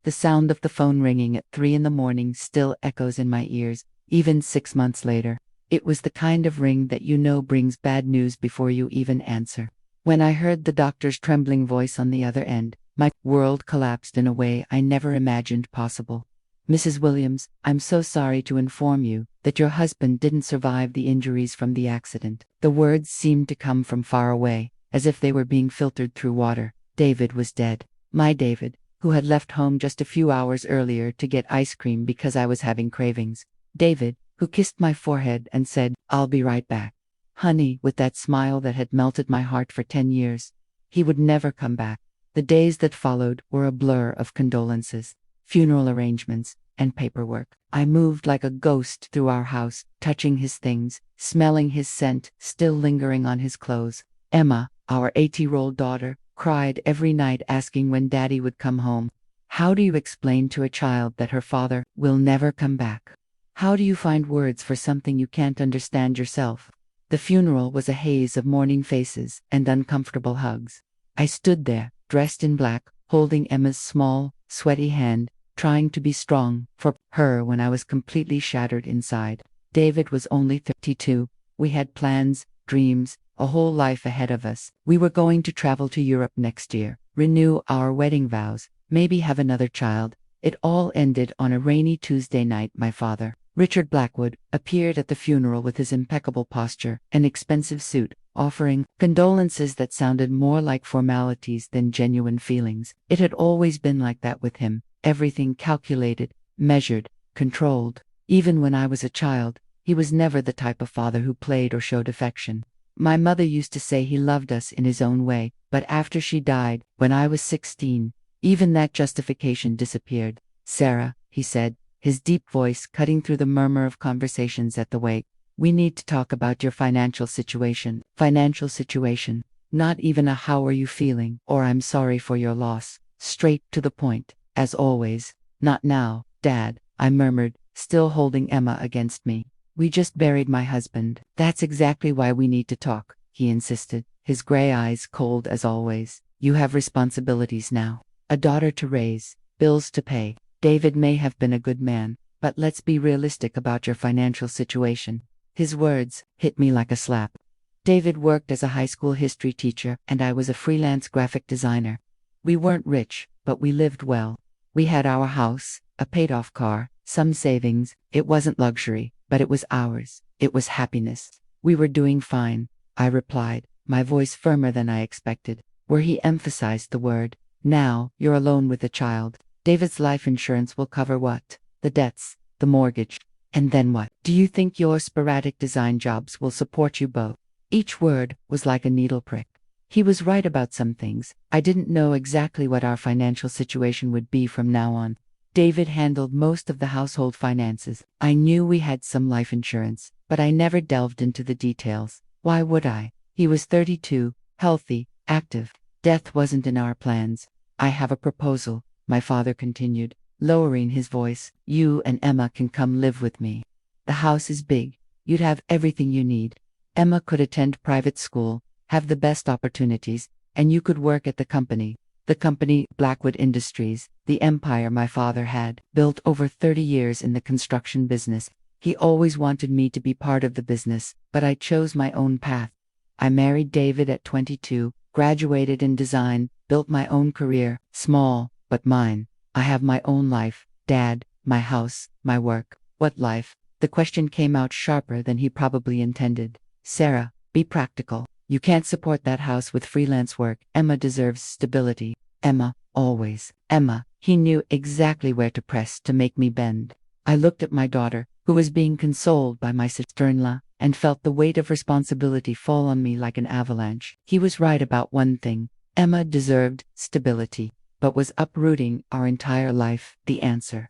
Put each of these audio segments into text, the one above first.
The sound of the phone ringing at 3 in the morning still echoes in my ears, even 6 months later. It was the kind of ring that you know brings bad news before you even answer. When I heard the doctor's trembling voice on the other end, my world collapsed in a way I never imagined possible. "Mrs. Williams, I'm so sorry to inform you that your husband didn't survive the injuries from the accident." The words seemed to come from far away, as if they were being filtered through water. David was dead. My David, who had left home just a few hours earlier to get ice cream because I was having cravings. David, who kissed my forehead and said, "I'll be right back, honey," with that smile that had melted my heart for 10 years. He would never come back. The days that followed were a blur of condolences, funeral arrangements, and paperwork. I moved like a ghost through our house, touching his things, smelling his scent, still lingering on his clothes. Emma, our 8-year-old daughter, cried every night asking when Daddy would come home. How do you explain to a child that her father will never come back? How do you find words for something you can't understand yourself? The funeral was a haze of mourning faces and uncomfortable hugs. I stood there, dressed in black, holding Emma's small, sweaty hand, trying to be strong for her when I was completely shattered inside. David was only 32. We had plans, dreams, a whole life ahead of us. We were going to travel to Europe next year, renew our wedding vows, maybe have another child. It all ended on a rainy Tuesday night. My father, Richard Blackwood, appeared at the funeral with his impeccable posture and expensive suit, offering condolences that sounded more like formalities than genuine feelings. It had always been like that with him. Everything calculated, measured, controlled. Even when I was a child, he was never the type of father who played or showed affection. My mother used to say he loved us in his own way, but after she died, when I was 16, even that justification disappeared. "Sarah," he said, his deep voice cutting through the murmur of conversations at the wake, "we need to talk about your financial situation." Financial situation. Not even a "how are you feeling" or "I'm sorry for your loss." Straight to the point. As always. "Not now, Dad," I murmured, still holding Emma against me. "We just buried my husband." "That's exactly why we need to talk," he insisted, his gray eyes cold as always. "You have responsibilities now. A daughter to raise, bills to pay. David may have been a good man, but let's be realistic about your financial situation." His words hit me like a slap. David worked as a high school history teacher, and I was a freelance graphic designer. We weren't rich, but we lived well. We had our house, a paid-off car, some savings. It wasn't luxury, but it was ours. It was happiness. "We were doing fine," I replied, my voice firmer than I expected, where he emphasized the word. "Now, you're alone with a child. David's life insurance will cover what? The debts, the mortgage. And then what? Do you think your sporadic design jobs will support you both?" Each word was like a needle prick. He was right about some things. I didn't know exactly what our financial situation would be from now on. David handled most of the household finances. I knew we had some life insurance, but I never delved into the details. Why would I? He was 32, healthy, active. Death wasn't in our plans. "I have a proposal," my father continued, lowering his voice. "You and Emma can come live with me. The house is big. You'd have everything you need. Emma could attend private school, have the best opportunities, and you could work at the company. The company, Blackwood Industries, the empire my father had built over 30 years in the construction business. He always wanted me to be part of the business, but I chose my own path. I married David at 22, graduated in design, built my own career, small, but mine. I have my own life, Dad, my house, my work." "What life?" The question came out sharper than he probably intended. "Sarah, be practical. You can't support that house with freelance work. Emma deserves stability." "Emma, always. Emma." He knew exactly where to press to make me bend. I looked at my daughter, who was being consoled by my sister-in-law, and felt the weight of responsibility fall on me like an avalanche. He was right about one thing. Emma deserved stability, but was uprooting our entire life the answer?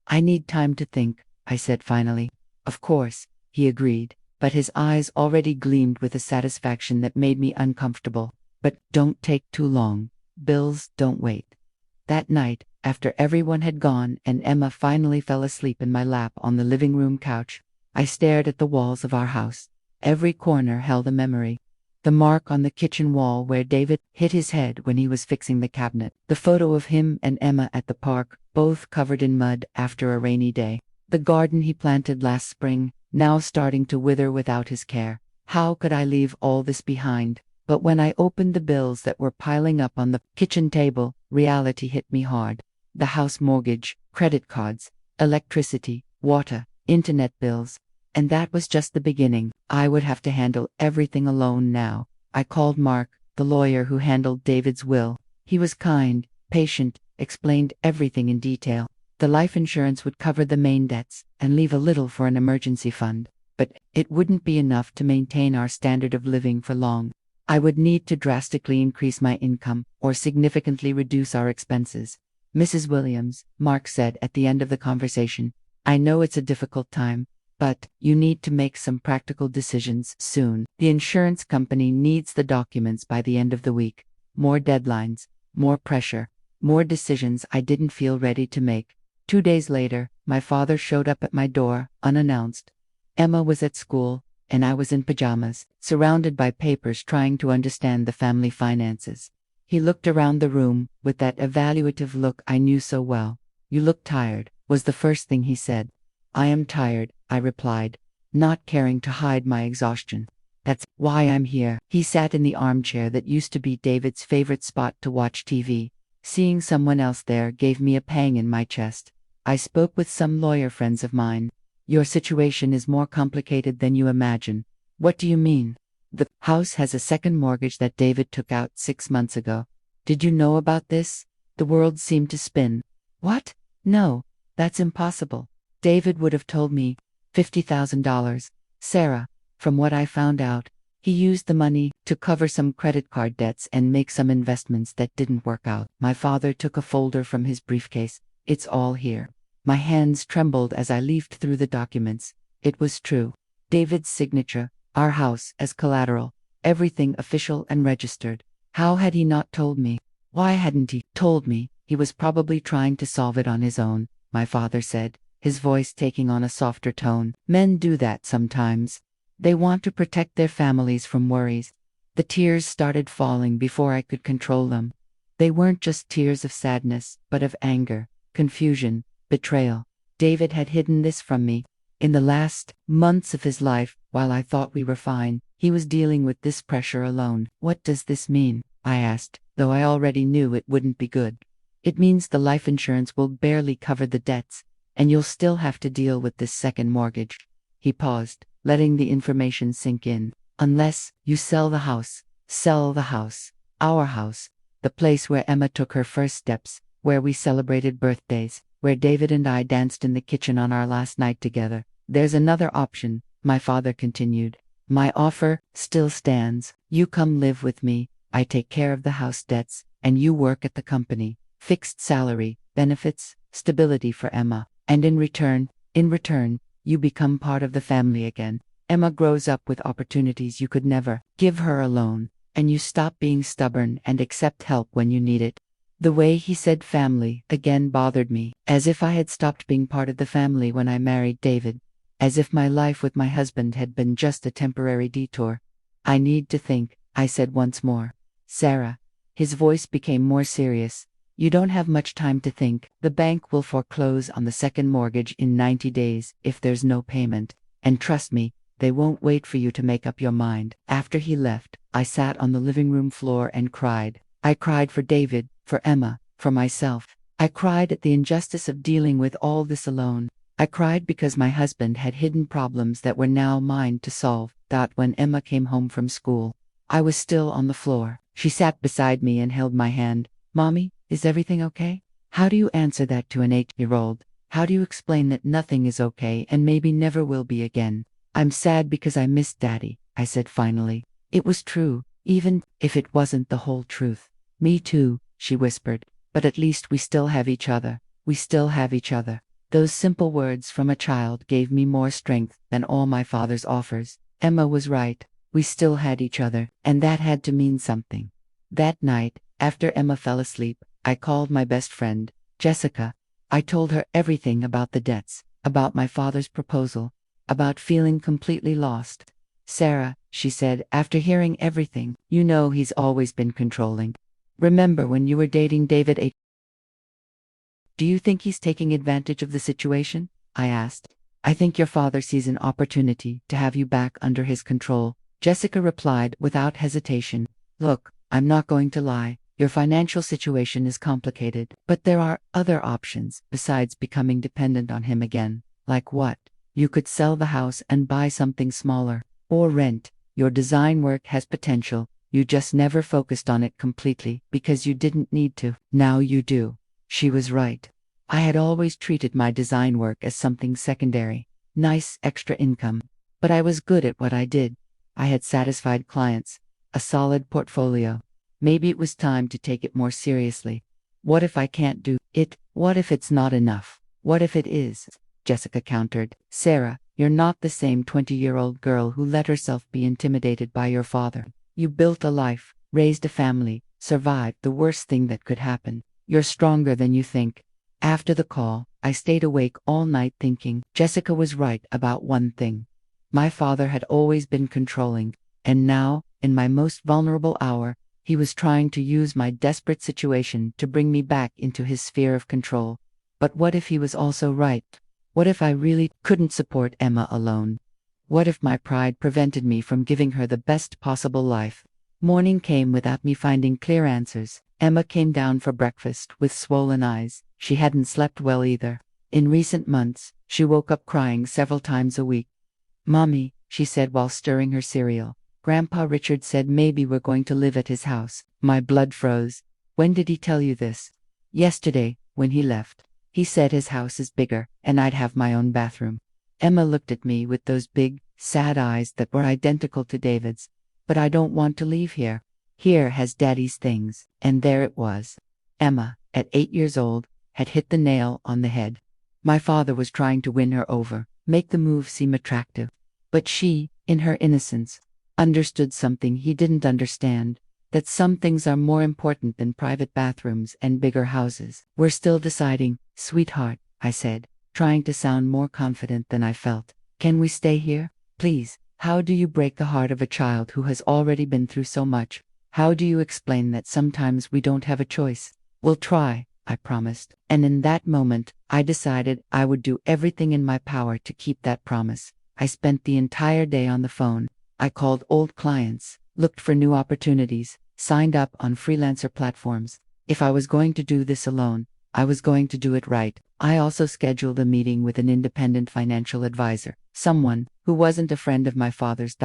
"I need time to think," I said finally. "Of course," he agreed, but his eyes already gleamed with a satisfaction that made me uncomfortable. "But don't take too long. Bills don't wait." That night, after everyone had gone and Emma finally fell asleep in my lap on the living room couch, I stared at the walls of our house. Every corner held a memory. The mark on the kitchen wall where David hit his head when he was fixing the cabinet. The photo of him and Emma at the park, both covered in mud after a rainy day. The garden he planted last spring, now starting to wither without his care. How could I leave all this behind? But when I opened the bills that were piling up on the kitchen table, reality hit me hard. The house mortgage, credit cards, electricity, water, internet bills. And that was just the beginning. I would have to handle everything alone now. I called Mark, the lawyer who handled David's will. He was kind, patient, explained everything in detail. The life insurance would cover the main debts and leave a little for an emergency fund. But it wouldn't be enough to maintain our standard of living for long. I would need to drastically increase my income or significantly reduce our expenses. Mrs. Williams, Mark said at the end of the conversation, I know it's a difficult time, but you need to make some practical decisions soon. The insurance company needs the documents by the end of the week. More deadlines, more pressure, more decisions I didn't feel ready to make. 2 days later, my father showed up at my door, unannounced. Emma was at school, and I was in pajamas, surrounded by papers trying to understand the family finances. He looked around the room with that evaluative look I knew so well. You look tired, was the first thing he said. I am tired, I replied, not caring to hide my exhaustion. That's why I'm here. He sat in the armchair that used to be David's favorite spot to watch TV. Seeing someone else there gave me a pang in my chest. I spoke with some lawyer friends of mine. Your situation is more complicated than you imagine. What do you mean? The house has a second mortgage that David took out 6 months ago. Did you know about this? The world seemed to spin. What? No, that's impossible. David would have told me. $50,000. Sarah, from what I found out, he used the money to cover some credit card debts and make some investments that didn't work out. My father took a folder from his briefcase. It's all here. My hands trembled as I leafed through the documents. It was true. David's signature, our house as collateral, everything official and registered. How had he not told me? Why hadn't he told me? He was probably trying to solve it on his own, my father said, his voice taking on a softer tone. Men do that sometimes. They want to protect their families from worries. The tears started falling before I could control them. They weren't just tears of sadness, but of anger, confusion, betrayal. David had hidden this from me. In the last months of his life, while I thought we were fine, he was dealing with this pressure alone. What does this mean? I asked, though I already knew it wouldn't be good. It means the life insurance will barely cover the debts, and you'll still have to deal with this second mortgage. He paused, letting the information sink in. Unless you sell the house. Sell the house. Our house. The place where Emma took her first steps, where we celebrated birthdays, where David and I danced in the kitchen on our last night together. There's another option, my father continued. My offer still stands. You come live with me, I take care of the house debts, and you work at the company. Fixed salary, benefits, stability for Emma. And in return, you become part of the family again. Emma grows up with opportunities you could never give her alone, and you stop being stubborn and accept help when you need it. The way he said family again bothered me, as if I had stopped being part of the family when I married David, as if my life with my husband had been just a temporary detour. I need to think, I said once more. Sarah, his voice became more serious. You don't have much time to think. The bank will foreclose on the second mortgage in 90 days if there's no payment. And trust me, they won't wait for you to make up your mind. After he left, I sat on the living room floor and cried. I cried for David, for Emma, for myself. I cried at the injustice of dealing with all this alone. I cried because my husband had hidden problems that were now mine to solve. That when Emma came home from school, I was still on the floor. She sat beside me and held my hand. Mommy, is everything okay? How do you answer that to an 8-year-old? How do you explain that nothing is okay and maybe never will be again? I'm sad because I miss Daddy, I said finally. It was true, even if it wasn't the whole truth. Me too, she whispered, but at least we still have each other. We still have each other. Those simple words from a child gave me more strength than all my father's offers. Emma was right. We still had each other, and that had to mean something. That night, after Emma fell asleep, I called my best friend, Jessica. I told her everything about the debts, about my father's proposal, about feeling completely lost. Sarah, she said, after hearing everything. You know he's always been controlling. Remember when you were dating David A. Do you think he's taking advantage of the situation? I asked. I think your father sees an opportunity to have you back under his control, Jessica replied without hesitation. Look, I'm not going to lie. Your financial situation is complicated, but there are other options besides becoming dependent on him again. Like what? You could sell the house and buy something smaller, or rent. Your design work has potential. You just never focused on it completely because you didn't need to. Now you do. She was right. I had always treated my design work as something secondary, nice extra income. But I was good at what I did. I had satisfied clients, a solid portfolio. Maybe it was time to take it more seriously. What if I can't do it? What if it's not enough? What if it is? Jessica countered. Sarah, you're not the same 20-year-old girl who let herself be intimidated by your father. You built a life, raised a family, survived the worst thing that could happen. You're stronger than you think. After the call, I stayed awake all night thinking. Jessica was right about one thing. My father had always been controlling, and now, in my most vulnerable hour, he was trying to use my desperate situation to bring me back into his sphere of control. But what if he was also right? What if I really couldn't support Emma alone? What if my pride prevented me from giving her the best possible life? Morning came without me finding clear answers. Emma came down for breakfast with swollen eyes. She hadn't slept well either. In recent months, she woke up crying several times a week. Mommy, she said while stirring her cereal, Grandpa Richard said maybe we're going to live at his house. My blood froze. When did he tell you this? Yesterday, when he left. He said his house is bigger, and I'd have my own bathroom. Emma looked at me with those big, sad eyes that were identical to David's. But I don't want to leave here. Here has Daddy's things. And there it was. Emma, at 8 years old, had hit the nail on the head. My father was trying to win her over, make the move seem attractive. But she, in her innocence, understood something he didn't understand, that some things are more important than private bathrooms and bigger houses. We're still deciding, sweetheart, I said, trying to sound more confident than I felt. Can we stay here? Please. How do you break the heart of a child who has already been through so much? How do you explain that sometimes we don't have a choice? We'll try, I promised. And in that moment, I decided I would do everything in my power to keep that promise. I spent the entire day on the phone. I called old clients, looked for new opportunities, signed up on freelancer platforms. If I was going to do this alone, I was going to do it right. I also scheduled a meeting with an independent financial advisor, someone who wasn't a friend of my father's.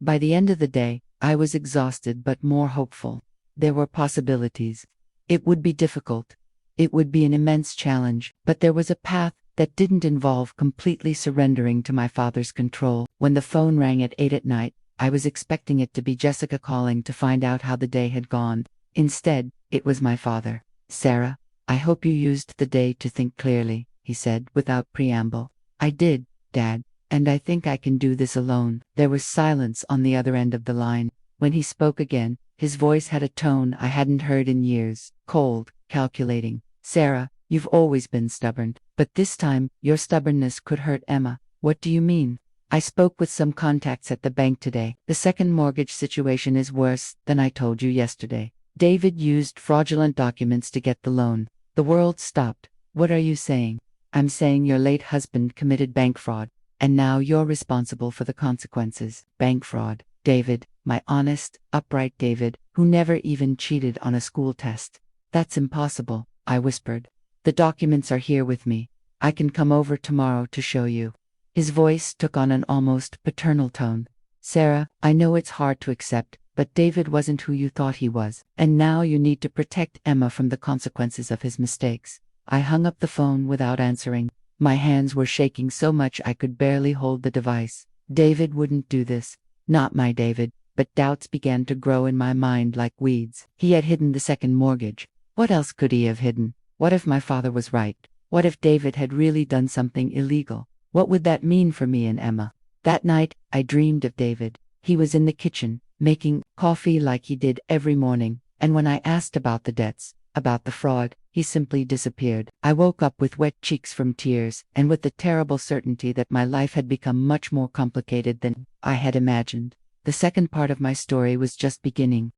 By the end of the day, I was exhausted but more hopeful. There were possibilities. It would be difficult. It would be an immense challenge, but there was a path that didn't involve completely surrendering to my father's control. When the phone rang at 8 at night, I was expecting it to be Jessica calling to find out how the day had gone. Instead, it was my father. Sarah, I hope you used the day to think clearly, he said without preamble. I did, Dad, and I think I can do this alone. There was silence on the other end of the line. When he spoke again, his voice had a tone I hadn't heard in years, cold, calculating. Sarah, you've always been stubborn, but this time, your stubbornness could hurt Emma. What do you mean? I spoke with some contacts at the bank today. The second mortgage situation is worse than I told you yesterday. David used fraudulent documents to get the loan. The world stopped. What are you saying? I'm saying your late husband committed bank fraud, and now you're responsible for the consequences. Bank fraud. David, my honest, upright David, who never even cheated on a school test. That's impossible, I whispered. The documents are here with me. I can come over tomorrow to show you. His voice took on an almost paternal tone. Sarah, I know it's hard to accept, but David wasn't who you thought he was, and now you need to protect Emma from the consequences of his mistakes. I hung up the phone without answering. My hands were shaking so much I could barely hold the device. David wouldn't do this. Not my David. But doubts began to grow in my mind like weeds. He had hidden the second mortgage. What else could he have hidden? What if my father was right? What if David had really done something illegal? What would that mean for me and Emma? That night, I dreamed of David. He was in the kitchen, making coffee like he did every morning, and when I asked about the debts, about the fraud, he simply disappeared. I woke up with wet cheeks from tears, and with the terrible certainty that my life had become much more complicated than I had imagined. The second part of my story was just beginning.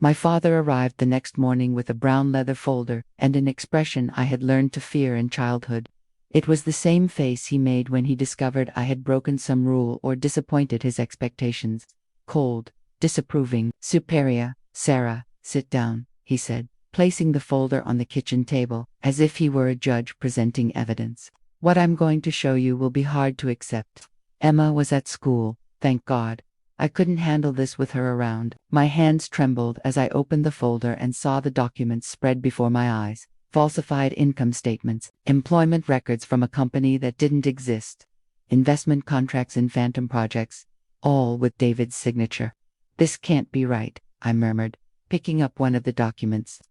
My father arrived the next morning with a brown leather folder and an expression I had learned to fear in childhood. It was the same face he made when he discovered I had broken some rule or disappointed his expectations. Cold, disapproving, superior. "Sarah, sit down," he said, placing the folder on the kitchen table, as if he were a judge presenting evidence. "What I'm going to show you will be hard to accept. Emma was at school, thank God. I couldn't handle this with her around." My hands trembled as I opened the folder and saw the documents spread before my eyes. Falsified income statements, employment records from a company that didn't exist, investment contracts in phantom projects, all with David's signature. "This can't be right," I murmured, picking up one of the documents.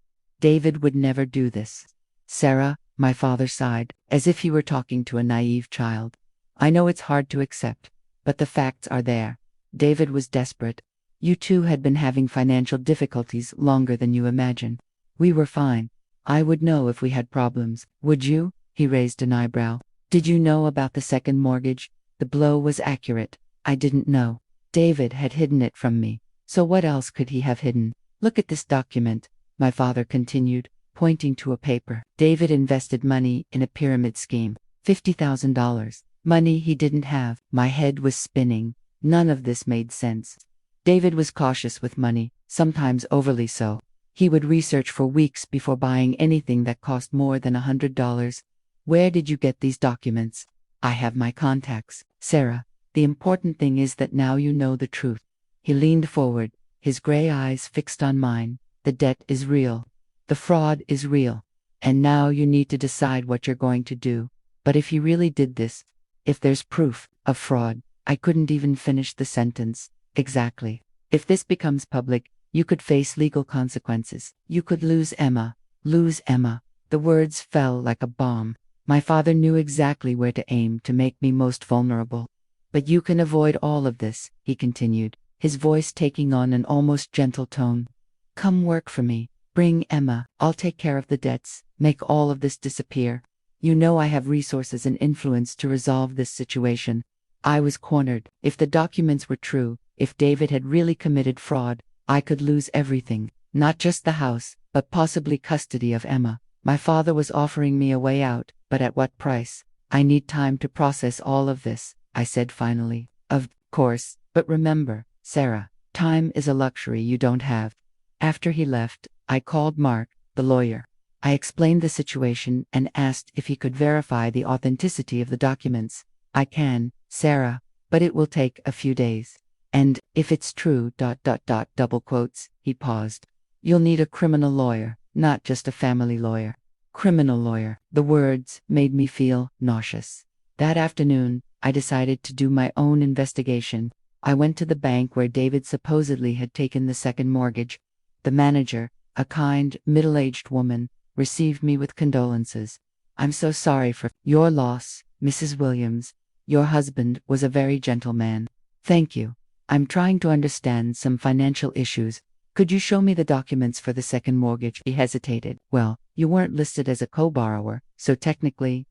"David would never do this." "Sarah," my father sighed, as if he were talking to a naive child. "I know it's hard to accept, but the facts are there. David was desperate. You two had been having financial difficulties longer than you imagine. We were fine. I would know if we had problems, would you?" He raised an eyebrow. "Did you know about the second mortgage?" The blow was accurate. I didn't know. David had hidden it from me. So what else could he have hidden? "Look at this document," my father continued, pointing to a paper. "David invested money in a pyramid scheme. $50,000. Money he didn't have." My head was spinning. None of this made sense. David was cautious with money, sometimes overly so. He would research for weeks before buying anything that cost more than $100. "Where did you get these documents?" "I have my contacts. Sarah, the important thing is that now you know the truth." He leaned forward, his gray eyes fixed on mine. "The debt is real. The fraud is real. And now you need to decide what you're going to do. But if he really did this, if there's proof of fraud," I couldn't even finish the sentence. "Exactly. If this becomes public, you could face legal consequences. You could lose Emma." Lose Emma. The words fell like a bomb. My father knew exactly where to aim to make me most vulnerable. "But you can avoid all of this," he continued, his voice taking on an almost gentle tone. "Come work for me. Bring Emma. I'll take care of the debts, make all of this disappear. You know I have resources and influence to resolve this situation." I was cornered. If the documents were true, if David had really committed fraud, I could lose everything, not just the house, but possibly custody of Emma. My father was offering me a way out, but at what price? "I need time to process all of this," I said finally. "Of course, but remember, Sarah, time is a luxury you don't have." After he left, I called Mark, the lawyer. I explained the situation and asked if he could verify the authenticity of the documents. "I can, Sarah, but it will take a few days. And if it's true, double quotes," he paused. "You'll need a criminal lawyer, not just a family lawyer." Criminal lawyer. The words made me feel nauseous. That afternoon, I decided to do my own investigation. I went to the bank where David supposedly had taken the second mortgage. The manager, a kind, middle-aged woman, received me with condolences. "I'm so sorry for your loss, Mrs. Williams. Your husband was a very gentle man." "Thank you. I'm trying to understand some financial issues. Could you show me the documents for the second mortgage?" He hesitated. "Well, you weren't listed as a co-borrower, so technically,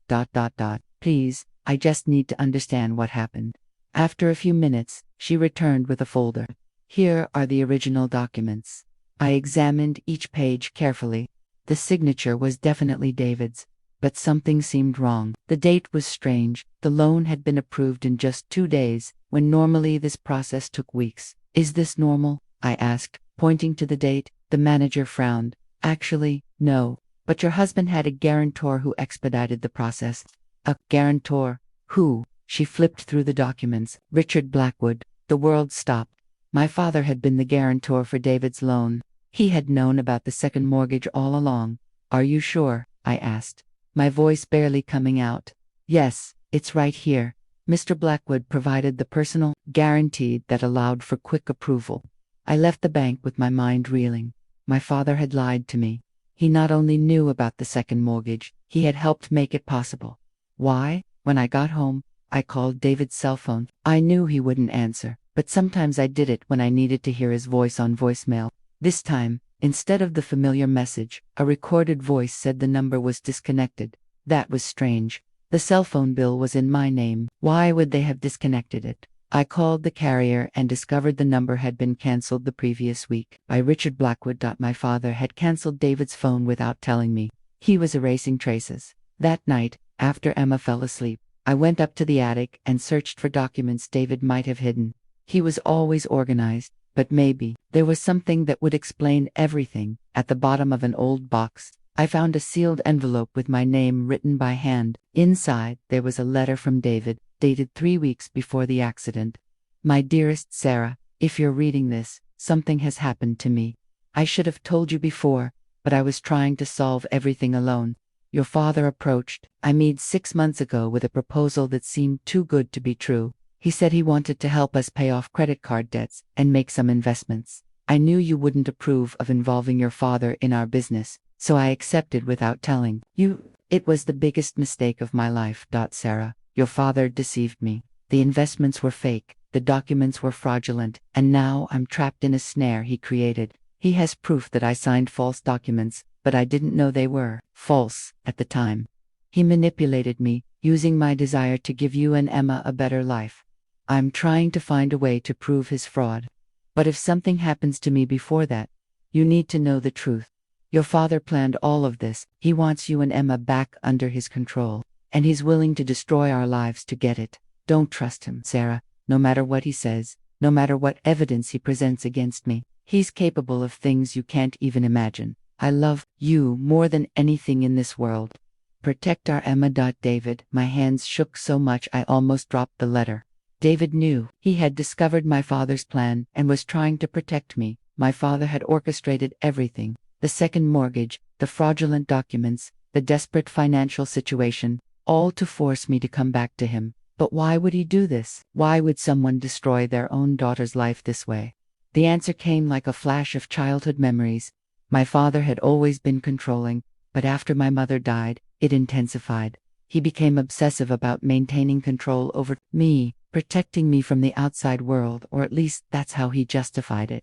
Please, I just need to understand what happened." After a few minutes, she returned with a folder. "Here are the original documents." I examined each page carefully. The signature was definitely David's. But something seemed wrong. The date was strange. The loan had been approved in just 2 days, when normally this process took weeks. "Is this normal?" I asked, pointing to the date. The manager frowned. "Actually, no. But your husband had a guarantor who expedited the process." "A guarantor? Who?" She flipped through the documents. "Richard Blackwood." The world stopped. My father had been the guarantor for David's loan. He had known about the second mortgage all along. "Are you sure?" I asked, my voice barely coming out. "Yes, it's right here." Mr. Blackwood provided the personal guarantee that allowed for quick approval. I left the bank with my mind reeling. My father had lied to me. He not only knew about the second mortgage, he had helped make it possible. Why? When I got home, I called David's cell phone. I knew he wouldn't answer, but sometimes I did it when I needed to hear his voice on voicemail. This time, instead of the familiar message, a recorded voice said the number was disconnected. That was strange. The cell phone bill was in my name. Why would they have disconnected it? I called the carrier and discovered the number had been cancelled the previous week by Richard Blackwood. My father had cancelled David's phone without telling me. He was erasing traces. That night, after Emma fell asleep, I went up to the attic and searched for documents David might have hidden. He was always organized, but maybe there was something that would explain everything. At the bottom of an old box, I found a sealed envelope with my name written by hand. Inside, there was a letter from David, dated 3 weeks before the accident. My dearest Sarah, if you're reading this, something has happened to me. I should have told you before, but I was trying to solve everything alone. Your father approached me 6 months ago with a proposal that seemed too good to be true. He said he wanted to help us pay off credit card debts and make some investments. I knew you wouldn't approve of involving your father in our business, so I accepted without telling you. It was the biggest mistake of my life. Sarah, your father deceived me. The investments were fake, the documents were fraudulent, and now I'm trapped in a snare he created. He has proof that I signed false documents, but I didn't know they were false at the time. He manipulated me, using my desire to give you and Emma a better life. I'm trying to find a way to prove his fraud. But if something happens to me before that, you need to know the truth. Your father planned all of this. He wants you and Emma back under his control, and he's willing to destroy our lives to get it. Don't trust him, Sarah, no matter what he says, no matter what evidence he presents against me. He's capable of things you can't even imagine. I love you more than anything in this world. Protect our Emma. David. My hands shook so much I almost dropped the letter. David knew. He had discovered my father's plan and was trying to protect me. My father had orchestrated everything: the second mortgage, the fraudulent documents, the desperate financial situation, all to force me to come back to him. But why would he do this? Why would someone destroy their own daughter's life this way? The answer came like a flash of childhood memories. My father had always been controlling, but after my mother died, it intensified. He became obsessive about maintaining control over me, protecting me from the outside world, or at least that's how he justified it.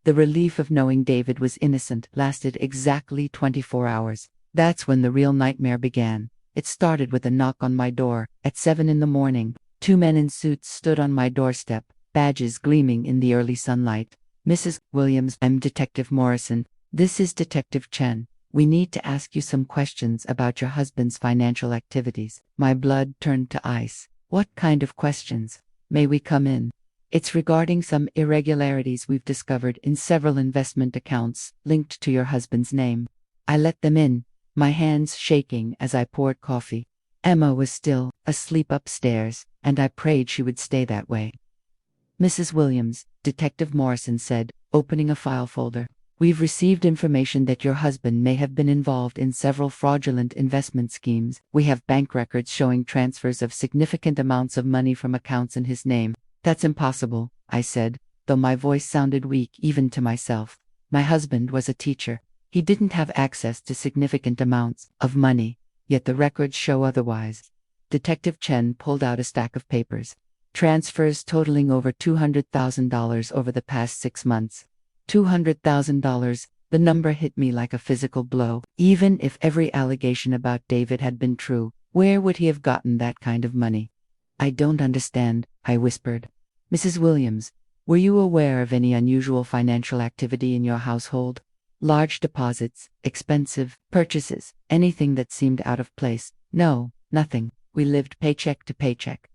The relief of knowing David was innocent lasted exactly 24 hours. That's when the real nightmare began. It started with a knock on my door. At 7 in the morning, two men in suits stood on my doorstep, badges gleaming in the early sunlight. Mrs. Williams, I'm Detective Morrison. This is Detective Chen. We need to ask you some questions about your husband's financial activities. My blood turned to ice. What kind of questions? May we come in? It's regarding some irregularities we've discovered in several investment accounts linked to your husband's name. I let them in, my hands shaking as I poured coffee. Emma was still asleep upstairs, and I prayed she would stay that way. Mrs. Williams, Detective Morrison said, opening a file folder. We've received information that your husband may have been involved in several fraudulent investment schemes. We have bank records showing transfers of significant amounts of money from accounts in his name. That's impossible, I said, though my voice sounded weak even to myself. My husband was a teacher. He didn't have access to significant amounts of money, yet the records show otherwise. Detective Chen pulled out a stack of papers. Transfers totaling over $200,000 over the past 6 months. $200,000, the number hit me like a physical blow. Even if every allegation about David had been true, where would he have gotten that kind of money? I don't understand, I whispered. Mrs. Williams, were you aware of any unusual financial activity in your household? Large deposits, expensive purchases, anything that seemed out of place? No, nothing. We lived paycheck to paycheck.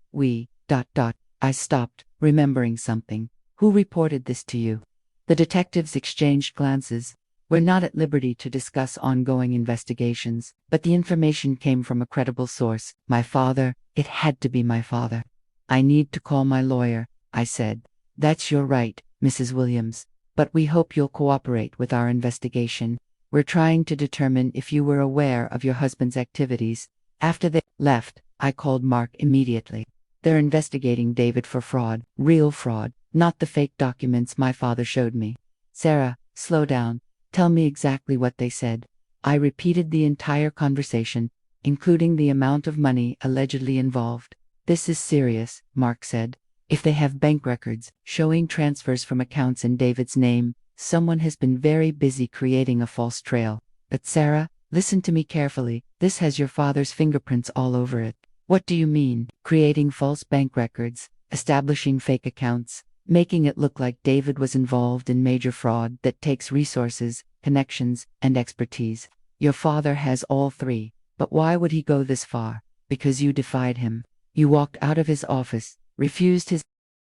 I stopped, remembering something. Who reported this to you? The detectives exchanged glances. We're not at liberty to discuss ongoing investigations, but the information came from a credible source. My father. It had to be my father. I need to call my lawyer, I said. That's your right, Mrs. Williams, but we hope you'll cooperate with our investigation. We're trying to determine if you were aware of your husband's activities. After they left, I called Mark immediately. They're investigating David for fraud, real fraud, not the fake documents my father showed me. Sarah, slow down. Tell me exactly what they said. I repeated the entire conversation, including the amount of money allegedly involved. This is serious, Mark said. If they have bank records showing transfers from accounts in David's name, someone has been very busy creating a false trail. But Sarah, listen to me carefully. This has your father's fingerprints all over it. What do you mean? Creating false bank records, establishing fake accounts, making it look like David was involved in major fraud that takes resources, connections, and expertise. Your father has all three. But why would he go this far? Because you defied him. You walked out of his office, refused his